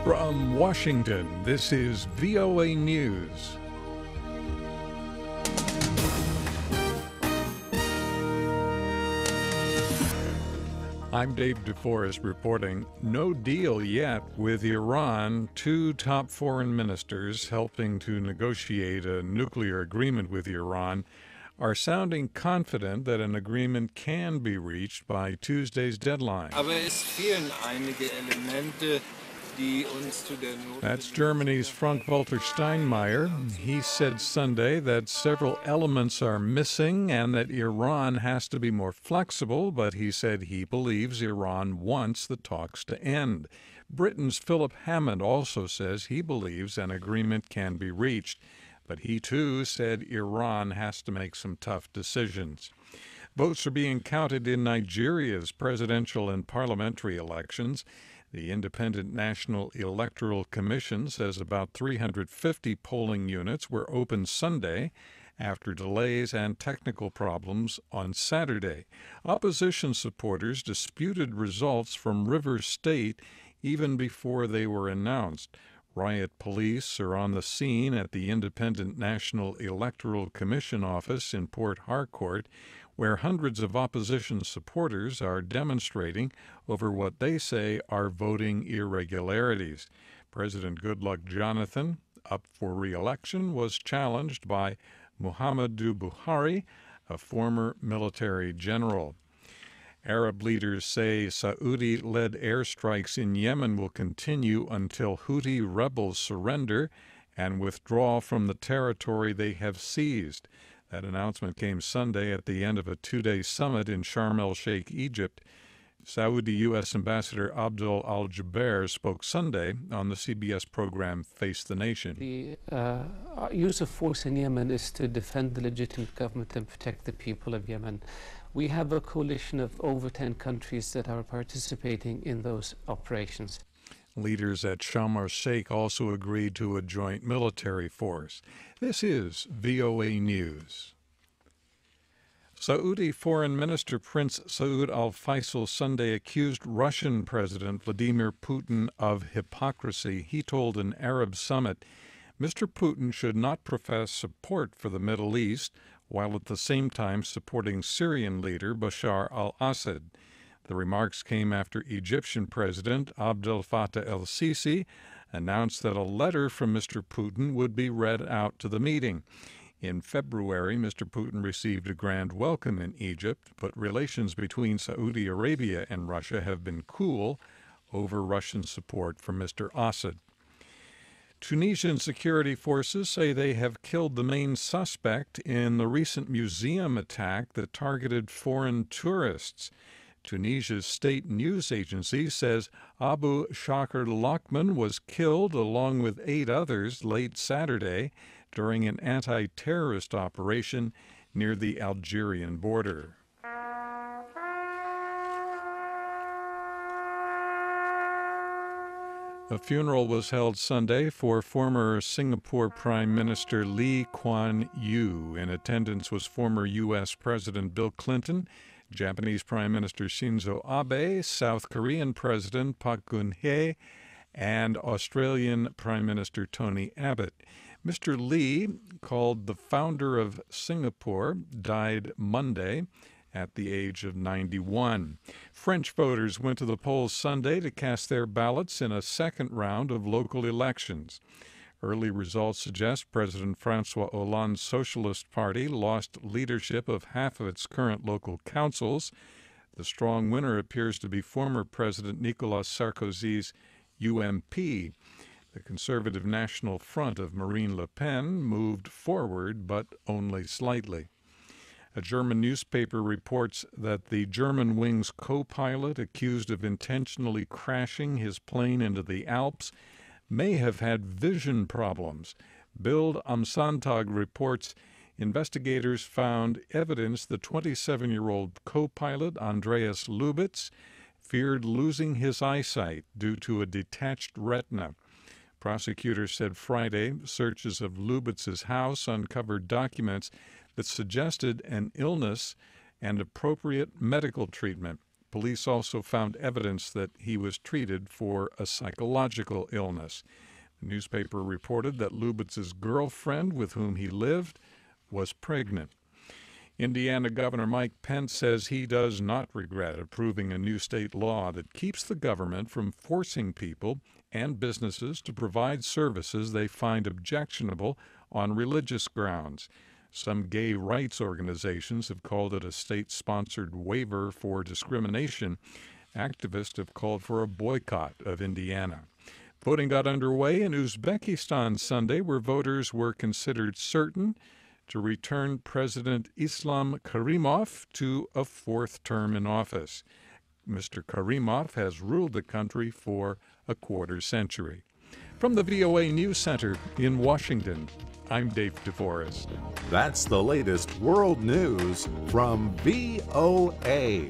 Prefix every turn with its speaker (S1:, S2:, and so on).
S1: From Washington, this is VOA News. I'm Dave DeForest reporting. No deal yet with Iran. Two top foreign ministers helping to negotiate a nuclear agreement with Iran are sounding confident that an agreement can be reached by Tuesday's deadline. That's Germany's Frank-Walter Steinmeier. He said Sunday that several elements are missing and that Iran has to be more flexible, but he said he believes Iran wants the talks to end. Britain's Philip Hammond also says he believes an agreement can be reached, but he too said Iran has to make some tough decisions. Votes are being counted in Nigeria's presidential and parliamentary elections. The Independent National Electoral Commission says about 350 polling units were open Sunday after delays and technical problems on Saturday. Opposition supporters disputed results from Rivers State even before they were announced. Riot police are on the scene at the Independent National Electoral Commission office in Port Harcourt, where hundreds of opposition supporters are demonstrating over what they say are voting irregularities. President Goodluck Jonathan, up for re-election, was challenged by Muhammadu Buhari, a former military general. Arab leaders say Saudi-led airstrikes in Yemen will continue until Houthi rebels surrender and withdraw from the territory they have seized. That announcement came Sunday at the end of a two-day summit in Sharm el-Sheikh, Egypt. Saudi U.S. Ambassador Abdul al-Jubeir spoke Sunday on the CBS program Face the Nation.
S2: The use of force in Yemen is to defend the legitimate government and protect the people of Yemen. We have a coalition of over 10 countries that are participating in those operations.
S1: Leaders at Sharm el-Sheikh also agreed to a joint military force. This is VOA News. Saudi Foreign Minister Prince Saud al-Faisal Sunday accused Russian President Vladimir Putin of hypocrisy. He told an Arab summit Mr. Putin should not profess support for the Middle East while at the same time supporting Syrian leader Bashar al-Assad. The remarks came after Egyptian President Abdel Fattah el-Sisi announced that a letter from Mr. Putin would be read out to the meeting. In February, Mr. Putin received a grand welcome in Egypt, but relations between Saudi Arabia and Russia have been cool over Russian support for Mr. Assad. Tunisian security forces say they have killed the main suspect in the recent museum attack that targeted foreign tourists. Tunisia's state news agency says Abu Shakr Lakman was killed along with 8 others late Saturday during an anti-terrorist operation near the Algerian border. A funeral was held Sunday for former Singapore Prime Minister Lee Kuan Yew. In attendance was former U.S. President Bill Clinton, Japanese Prime Minister Shinzo Abe, South Korean President Park Geun-hye, and Australian Prime Minister Tony Abbott. Mr. Lee, called the founder of Singapore, died Monday at the age of 91. French voters went to the polls Sunday to cast their ballots in a second round of local elections. Early results suggest President François Hollande's Socialist Party lost leadership of half of its current local councils. The strong winner appears to be former President Nicolas Sarkozy's UMP. The Conservative National Front of Marine Le Pen moved forward, but only slightly. A German newspaper reports that the Germanwings co-pilot accused of intentionally crashing his plane into the Alps may have had vision problems. Bild am Sonntag reports investigators found evidence the 27-year-old co-pilot Andreas Lubitz feared losing his eyesight due to a detached retina. Prosecutors said Friday searches of Lubitz's house uncovered documents that suggested an illness and appropriate medical treatment. Police also found evidence that he was treated for a psychological illness. The newspaper reported that Lubitz's girlfriend, with whom he lived, was pregnant. Indiana Governor Mike Pence says he does not regret approving a new state law that keeps the government from forcing people and businesses to provide services they find objectionable on religious grounds. Some gay rights organizations have called it a state-sponsored waiver for discrimination. Activists have called for a boycott of Indiana. Voting got underway in Uzbekistan Sunday, where voters were considered certain to return President Islam Karimov to a fourth term in office. Mr. Karimov has ruled the country for a quarter century. From the VOA News Center in Washington, I'm Dave DeForest.
S3: That's the latest world news from VOA.